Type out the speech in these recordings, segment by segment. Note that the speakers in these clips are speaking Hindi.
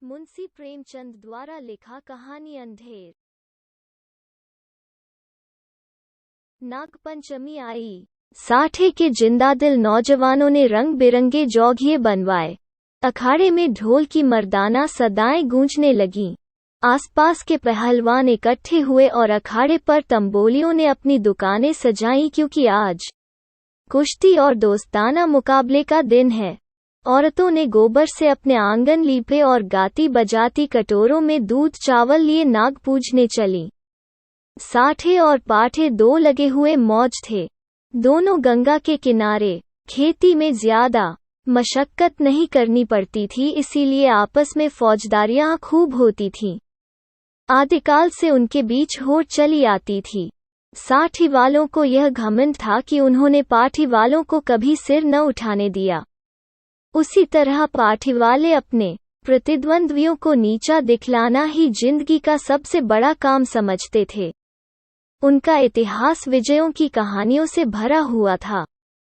मुंशी प्रेमचंद द्वारा लिखा कहानी अंधेर। नागपंचमी आई। साठे के जिंदादिल नौजवानों ने रंग बिरंगे जोगिए बनवाए। अखाड़े में ढोल की मर्दाना सदाएं गूंजने लगीं। आसपास के पहलवान इकट्ठे हुए और अखाड़े पर तंबोलियों ने अपनी दुकानें सजाईं, क्योंकि आज कुश्ती और दोस्ताना मुकाबले का दिन है। औरतों ने गोबर से अपने आंगन लीपे और गाती बजाती कटोरों में दूध चावल लिए नाग पूजने चलीं। साठे और पाठे दो लगे हुए मौज थे। दोनों गंगा के किनारे। खेती में ज्यादा मशक्कत नहीं करनी पड़ती थी, इसीलिए आपस में फौजदारियां खूब होती थीं। आदिकाल से उनके बीच होड़ चली आती थी। साठी वालों को यह घमंड था कि उन्होंने पाठी वालों को कभी सिर न उठाने दिया। उसी तरह पाठी वाले अपने प्रतिद्वंद्वियों को नीचा दिखलाना ही जिंदगी का सबसे बड़ा काम समझते थे। उनका इतिहास विजयों की कहानियों से भरा हुआ था।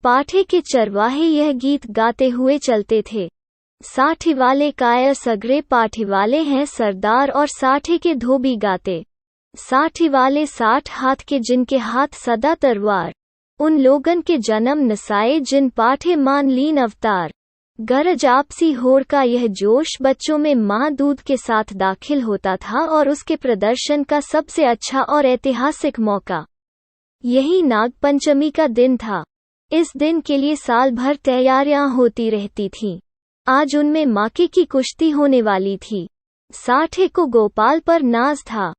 पाठे के चरवाहे यह गीत गाते हुए चलते थे। साठी वाले कायर सगरे पाठी वाले हैं सरदार, और साठे के धोबी गाते। साठी वाले 60 हाथ के जिनके हाथ सदा तलवार। उन लोगन के जन्म नसाए जिन पाठे मान लीन अवतार। गरज आपसी होड़ का यह जोश बच्चों में माँ दूध के साथ दाखिल होता था, और उसके प्रदर्शन का सबसे अच्छा और ऐतिहासिक मौका यही नागपंचमी का दिन था। इस दिन के लिए साल भर तैयारियां होती रहती थीं। आज उनमें माके की कुश्ती होने वाली थी। साठे को गोपाल पर नाज था,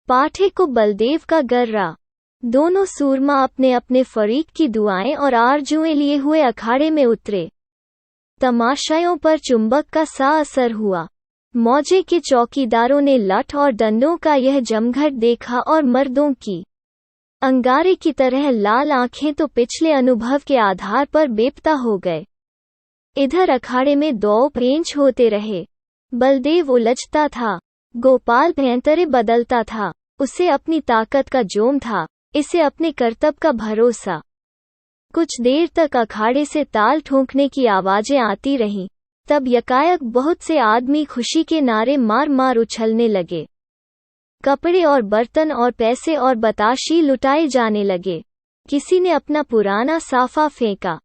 पाठे को बलदेव का गर्रा। दोनों सूरमा अपने अपने फरीक की दुआएं और आरजुएं लिए हुए अखाड़े में उतरे। तमाशाइयों पर चुंबक का सा असर हुआ। मौजे के चौकीदारों ने लठ और डंडों का यह जमघट देखा, और मर्दों की अंगारे की तरह लाल आंखें तो पिछले अनुभव के आधार पर बेपता हो गए। इधर अखाड़े में दो पेंच होते रहे। बलदेव उलझता था, गोपाल भयंतरे बदलता था। उसे अपनी ताकत का जोम था, इसे अपने कर्तव्य का भरोसा। कुछ देर तक अखाड़े से ताल ठोंकने की आवाजें आती रहीं। तब यकायक बहुत से आदमी खुशी के नारे मार मार उछलने लगे। कपड़े और बर्तन और पैसे और बताशी लुटाए जाने लगे। किसी ने अपना पुराना साफा फेंका,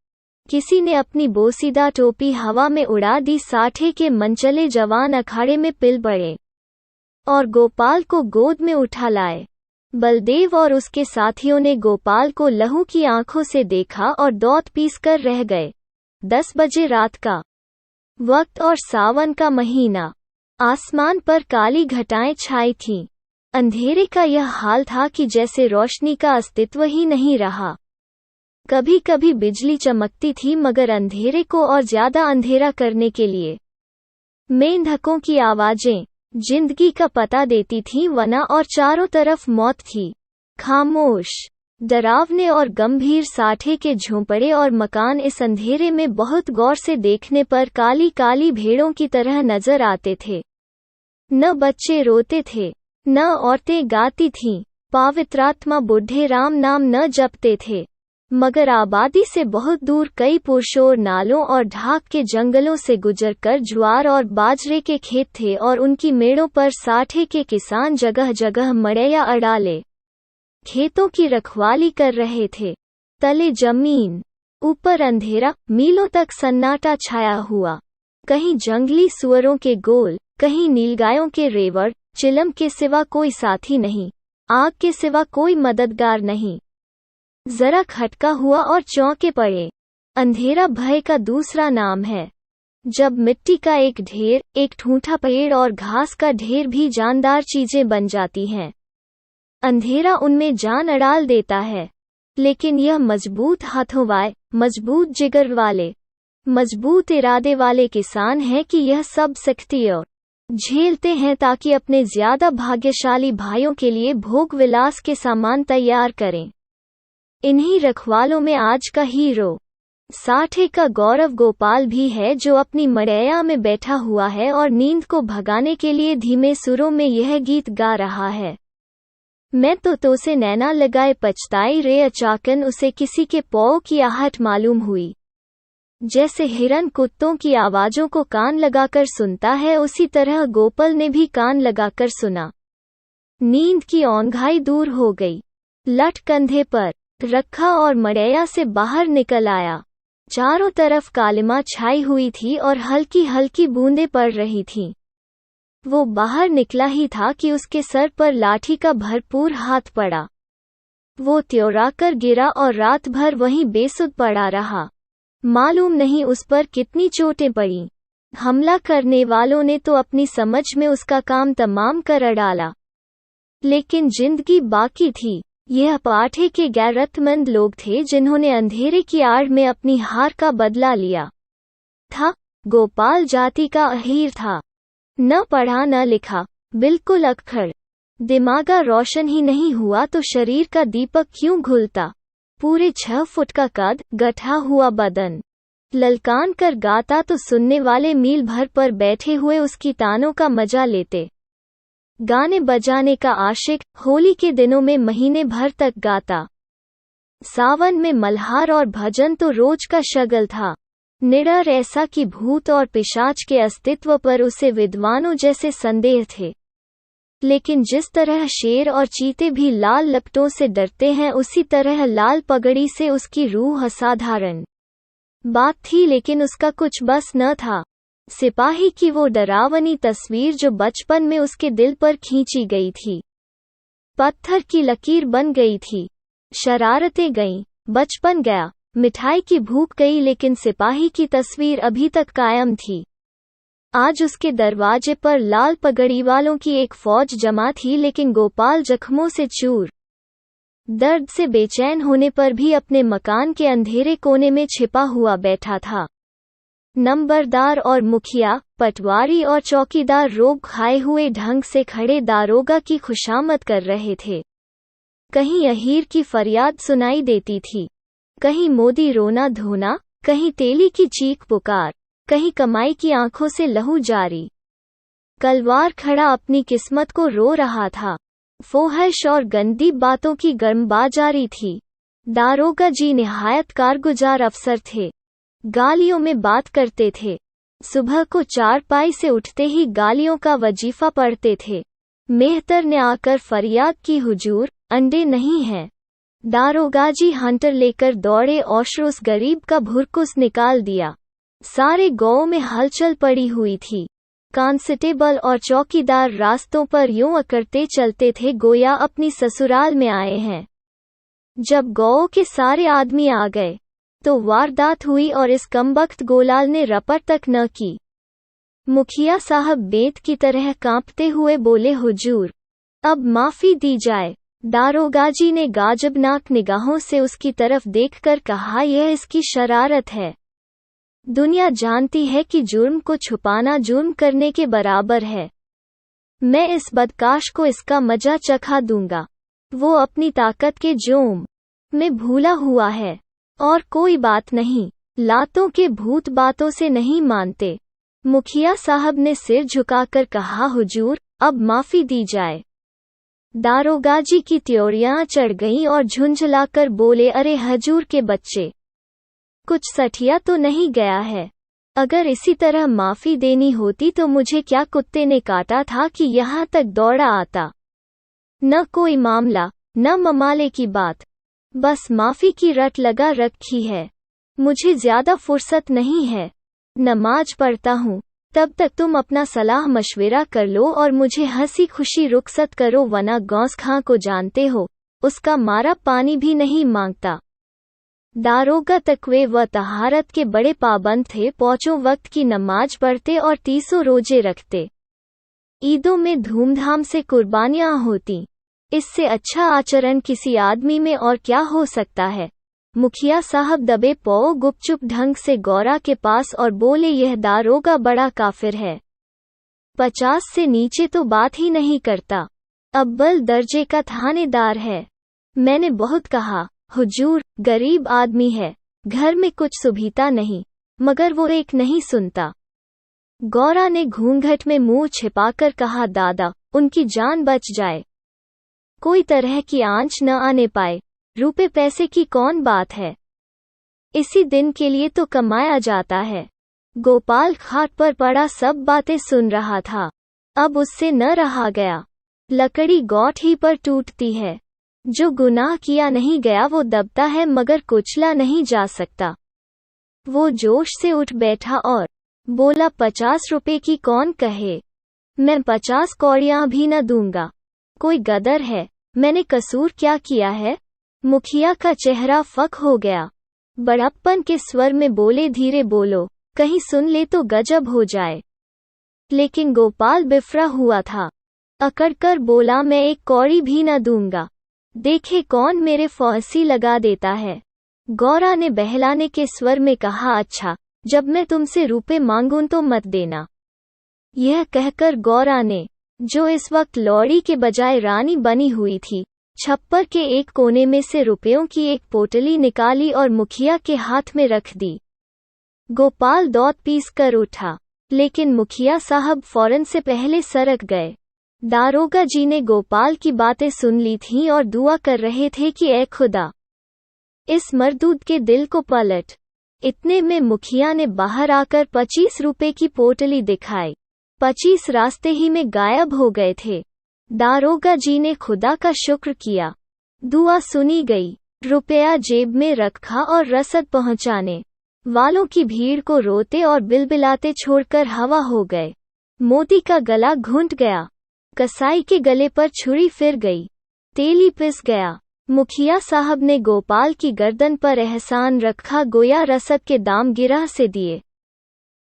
किसी ने अपनी बोसीदा टोपी हवा में उड़ा दी। साठे के मनचले जवान अखाड़े में पिल पड़े और गोपाल को गोद में उठा लाए। बलदेव और उसके साथियों ने गोपाल को लहू की आंखों से देखा और दौत पीस कर रह गए। 10 बजे रात का वक्त और सावन का महीना। आसमान पर काली घटाएं छाई थीं। अंधेरे का यह हाल था कि जैसे रोशनी का अस्तित्व ही नहीं रहा। कभी कभी बिजली चमकती थी, मगर अंधेरे को और ज्यादा अंधेरा करने के लिए मेंढकों की आवाजें जिंदगी का पता देती थीं, वरना और चारों तरफ मौत थी। खामोश, डरावने और गंभीर साठे के झोंपड़े और मकान इस अंधेरे में बहुत गौर से देखने पर काली काली भेड़ों की तरह नजर आते थे। न बच्चे रोते थे, न औरतें गाती थीं। पवित्रात्मा बुढ़े राम नाम न जपते थे। मगर आबादी से बहुत दूर कई पुरशोर नालों और ढाक के जंगलों से गुजरकर ज्वार और बाजरे के खेत थे, और उनकी मेड़ों पर साठे के किसान जगह जगह मड़ैया अड़ाले खेतों की रखवाली कर रहे थे। तले जमीन, ऊपर अंधेरा, मीलों तक सन्नाटा छाया हुआ। कहीं जंगली सुअरों के गोल, कहीं नीलगायों के रेवड़। चिलम के सिवा कोई साथी नहीं, आग के सिवा कोई मददगार नहीं। जरा खटका हुआ और चौंके पड़े। अंधेरा भय का दूसरा नाम है। जब मिट्टी का एक ढेर, एक ठूंठा पेड़ और घास का ढेर भी जानदार चीजें बन जाती हैं, अंधेरा उनमें जान अड़ाल देता है। लेकिन यह मजबूत हाथों वाले, मजबूत जिगर वाले, मजबूत इरादे वाले किसान हैं कि यह सब सख्ती और झेलते हैं, ताकि अपने ज्यादा भाग्यशाली भाइयों के लिए भोग विलास के सामान तैयार करें। इन्हीं रखवालों में आज का हीरो साठे का गौरव गोपाल भी है, जो अपनी मड़ैया में बैठा हुआ है और नींद को भगाने के लिए धीमे सुरों में यह गीत गा रहा है। मैं तो से नैना लगाए पछताई रे, अचाकन उसे किसी के पौ की आहट मालूम हुई। जैसे हिरन कुत्तों की आवाजों को कान लगाकर सुनता है, उसी तरह गोपाल ने भी कान लगाकर सुना। नींद की औंधाई दूर हो गई। लठ कंधे पर रखा और मड़ैया से बाहर निकल आया। चारों तरफ कालिमा छाई हुई थी और हल्की हल्की बूंदें पड़ रही थीं। वो बाहर निकला ही था कि उसके सर पर लाठी का भरपूर हाथ पड़ा। वो त्योराकर गिरा और रात भर वहीं बेसुध पड़ा रहा। मालूम नहीं उस पर कितनी चोटें पड़ीं। हमला करने वालों ने तो अपनी समझ में उसका काम तमाम कर डाला, लेकिन जिंदगी बाकी थी। यह पाठे के गैरतमंद लोग थे जिन्होंने अंधेरे की आड़ में अपनी हार का बदला लिया था। गोपाल जाति का अहीर था, न पढ़ा न लिखा, बिल्कुल अक्खड़। दिमागा रोशन ही नहीं हुआ तो शरीर का दीपक क्यों घुलता। पूरे 6 फुट का कद, गठा हुआ बदन, ललकान कर गाता तो सुनने वाले मील भर पर बैठे हुए उसकी तानों का मजा लेते। गाने बजाने का आशिक, होली के दिनों में महीने भर तक गाता। सावन में मल्हार और भजन तो रोज का शगल था। निडर ऐसा कि भूत और पिशाच के अस्तित्व पर उसे विद्वानों जैसे संदेह थे। लेकिन जिस तरह शेर और चीते भी लाल लपटों से डरते हैं, उसी तरह लाल पगड़ी से उसकी रूह असाधारण बात थी, लेकिन उसका कुछ बस न था। सिपाही की वो डरावनी तस्वीर जो बचपन में उसके दिल पर खींची गई थी, पत्थर की लकीर बन गई थी। शरारतें गईं, बचपन गया, मिठाई की भूख गई, लेकिन सिपाही की तस्वीर अभी तक कायम थी। आज उसके दरवाजे पर लाल पगड़ी वालों की एक फौज जमा थी, लेकिन गोपाल जख्मों से चूर, दर्द से बेचैन होने पर भी अपने मकान के अंधेरे कोने में छिपा हुआ बैठा था। नंबरदार और मुखिया, पटवारी और चौकीदार रोब खाए हुए ढंग से खड़े दारोगा की खुशामद कर रहे थे। कहीं अहीर की फरियाद सुनाई देती थी, कहीं मोदी रोना धोना, कहीं तेली की चीख पुकार, कहीं कमाई की आंखों से लहू जारी। कलवार खड़ा अपनी किस्मत को रो रहा था। फोहश और गंदी बातों की गर्मबाजारी थी। दारोगा जी निहायत कारगुजार अफसर थे। गालियों में बात करते थे। सुबह को चारपाई से उठते ही गालियों का वजीफा पढ़ते थे। मेहतर ने आकर फरियाद की, हुजूर, अंडे नहीं हैं। दारोगाजी हंटर लेकर दौड़े और उस गरीब का भुरकुस निकाल दिया। सारे गांव में हलचल पड़ी हुई थी। कांस्टेबल और चौकीदार रास्तों पर यूं अकड़ते चलते थे गोया अपनी ससुराल में आए हैं। जब गांव के सारे आदमी आ गए तो वारदात हुई और इस कमबख्त गोलाल ने रपट तक न की। मुखिया साहब बेंत की तरह कांपते हुए बोले, हुजूर, अब माफी दी जाए। दारोगाजी ने गाजबनाक निगाहों से उसकी तरफ देखकर कहा, यह इसकी शरारत है। दुनिया जानती है कि जुर्म को छुपाना जुर्म करने के बराबर है। मैं इस बदकाश को इसका मजा चखा दूंगा। वो अपनी ताकत के जोम में भूला हुआ है। और कोई बात नहीं, लातों के भूत बातों से नहीं मानते। मुखिया साहब ने सिर झुकाकर कहा, हुजूर, अब माफी दी जाए। दारोगाजी की त्योरियां चढ़ गईं और झुंझलाकर बोले, अरे हजूर के बच्चे, कुछ सठिया तो नहीं गया है? अगर इसी तरह माफी देनी होती तो मुझे क्या कुत्ते ने काटा था कि यहाँ तक दौड़ा आता? न कोई मामला, न ममाले की बात, बस माफी की रट लगा रखी है। मुझे ज्यादा फुर्सत नहीं है, नमाज पढ़ता हूँ। तब तक तुम अपना सलाह मशविरा कर लो और मुझे हंसी खुशी रुखसत करो, वरना गौस खां को जानते हो, उसका मारा पानी भी नहीं मांगता। दारोगा तकवे व तहारत के बड़े पाबंद थे। पांचों वक्त की नमाज पढ़ते और 30 रोजे रखते। ईदों में धूमधाम से कुर्बानियां होती। इससे अच्छा आचरण किसी आदमी में और क्या हो सकता है? मुखिया साहब दबे पांव गुपचुप ढंग से गौरा के पास और बोले, यह दारोगा बड़ा काफिर है। 50 से नीचे तो बात ही नहीं करता। अव्वल दर्जे का थानेदार है। मैंने बहुत कहा, हुजूर, गरीब आदमी है, घर में कुछ सुभीता नहीं, मगर वो एक नहीं सुनता। गौरा ने घूंघट में मुंह छिपाकर कहा, दादा, उनकी जान बच जाए, कोई तरह की आंच न आने पाए, रुपए पैसे की कौन बात है। इसी दिन के लिए तो कमाया जाता है। गोपाल खाट पर पड़ा सब बातें सुन रहा था। अब उससे न रहा गया। लकड़ी गौठ ही पर टूटती है। जो गुनाह किया नहीं गया वो दबता है मगर कुचला नहीं जा सकता। वो जोश से उठ बैठा और बोला, 50 रुपए की कौन कहे? मैं 50 कौड़ियां भी न दूंगा। कोई गदर है। मैंने कसूर क्या किया है? मुखिया का चेहरा फक हो गया। बड़प्पन के स्वर में बोले, धीरे बोलो, कहीं सुन ले तो गजब हो जाए। लेकिन गोपाल बिफरा हुआ था। अकड़कर बोला, मैं एक कौड़ी भी न दूंगा। देखे कौन मेरे फांसी लगा देता है। गौरा ने बहलाने के स्वर में कहा, अच्छा, जब मैं तुमसे रुपए मांगूं तो मत देना। यह कहकर गौरा ने, जो इस वक्त लौड़ी के बजाय रानी बनी हुई थी, छप्पर के एक कोने में से रुपयों की एक पोटली निकाली और मुखिया के हाथ में रख दी। गोपाल दौड़ पीस कर उठा, लेकिन मुखिया साहब फौरन से पहले सरक गए। दारोगा जी ने गोपाल की बातें सुन ली थीं और दुआ कर रहे थे कि ऐ खुदा, इस मरदूद के दिल को पलट। इतने में मुखिया ने बाहर आकर 25 रुपए की पोटली दिखाई। 25 रास्ते ही में गायब हो गए थे। दारोगा जी ने खुदा का शुक्र किया। दुआ सुनी गई। रुपया जेब में रखा और रसद पहुंचाने वालों की भीड़ को रोते और बिलबिलाते छोड़कर हवा हो गए। मोती का गला घुंट गया। कसाई के गले पर छुरी फिर गई। तेली पिस गया। मुखिया साहब ने गोपाल की गर्दन पर एहसान रखा, गोया रसद के दाम गिरह से दिए।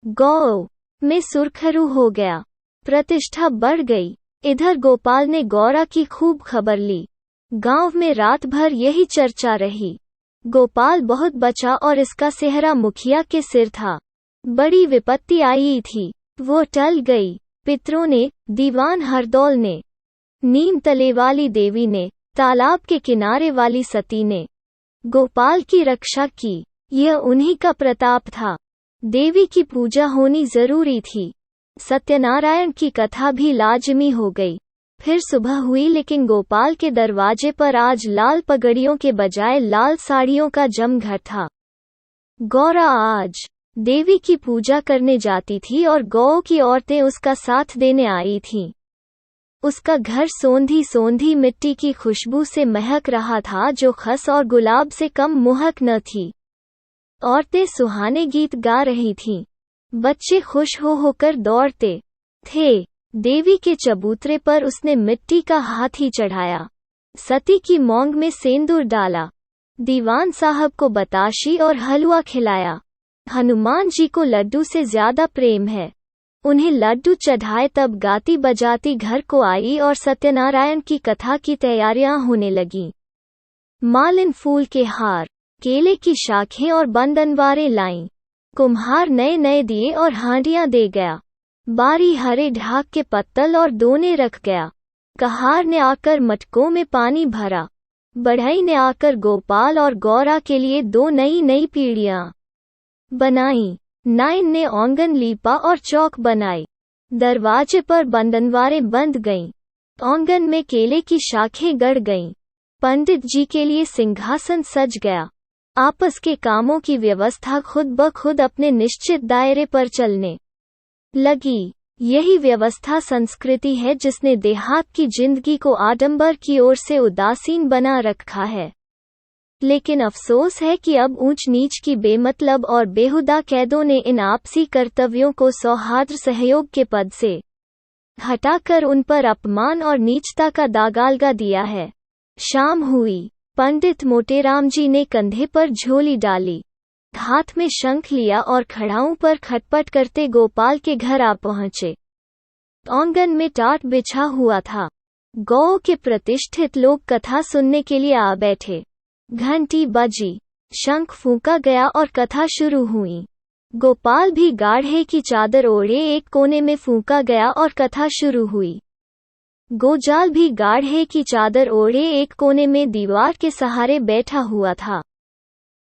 गौ में सुरखरू हो गया। प्रतिष्ठा बढ़ गई। इधर गोपाल ने गौरा की खूब खबर ली। गांव में रात भर यही चर्चा रही। गोपाल बहुत बचा और इसका सेहरा मुखिया के सिर था। बड़ी विपत्ति आई थी, वो टल गई। पितरों ने, दीवान हरदौल ने, नीम तले वाली देवी ने, तालाब के किनारे वाली सती ने गोपाल की रक्षा की। यह उन्हीं का प्रताप था। देवी की पूजा होनी जरूरी थी। सत्यनारायण की कथा भी लाजमी हो गई। फिर सुबह हुई, लेकिन गोपाल के दरवाजे पर आज लाल पगड़ियों के बजाय लाल साड़ियों का जमघट था। गौरा आज देवी की पूजा करने जाती थी और गौ की औरतें उसका साथ देने आई थीं। उसका घर सोंधी सोंधी मिट्टी की खुशबू से महक रहा था, जो खस और गुलाब से कम मोहक न थी। औरतें सुहाने गीत गा रही थीं। बच्चे खुश हो होकर दौड़ते थे। देवी के चबूतरे पर उसने मिट्टी का हाथी चढ़ाया। सती की मौंग में सेंदूर डाला। दीवान साहब को बताशी और हलवा खिलाया। हनुमान जी को लड्डू से ज्यादा प्रेम है। उन्हें लड्डू चढ़ाए तब गाती बजाती घर को आई और सत्यनारायण की कथा की तैयारियां होने लगीं। मालिन फूल के हार, केले की शाखें और बंदनवारें लाईं। कुम्हार नए नए दिए और हांडियां दे गया। बारी हरे ढाक के पत्तल और दोने रख गया। कहार ने आकर मटकों में पानी भरा। बढ़ई ने आकर गोपाल और गौरा के लिए 2 नई नई पीढ़ियां बनाई। नाइन ने आंगन लीपा और चौक बनाई। दरवाजे पर बंदनवारें बंध गईं। आंगन में केले की शाखें गड़ गईं। पंडित जी के लिए सिंहासन सज गया। आपस के कामों की व्यवस्था खुद ब खुद अपने निश्चित दायरे पर चलने लगी। यही व्यवस्था संस्कृति है जिसने देहात की जिंदगी को आडंबर की ओर से उदासीन बना रखा है। लेकिन अफसोस है कि अब ऊंच नीच की बेमतलब और बेहुदा कैदों ने इन आपसी कर्तव्यों को सौहार्द सहयोग के पद से हटाकर उन पर अपमान और नीचता का दागालगा दिया है। शाम हुई। पंडित मोटेराम जी ने कंधे पर झोली डाली, हाथ में शंख लिया और खड़ाऊं पर खटपट करते गोपाल के घर आ पहुंचे। आंगन में टाट बिछा हुआ था। गौ के प्रतिष्ठित लोग कथा सुनने के लिए आ बैठे। घंटी बजी, शंख फूंका गया और कथा शुरू हुई। गोपाल भी गाढ़े की चादर ओढ़े एक कोने में फूंका गया और कथा शुरू हुई। गोजाल भी गाढ़े की चादर ओढ़े एक कोने में दीवार के सहारे बैठा हुआ था।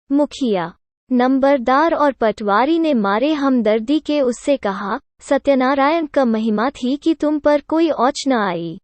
मुखिया, नंबरदार और पटवारी ने मारे हमदर्दी के उससे कहा, सत्यनारायण का महिमा थी कि तुम पर कोई औच न आई।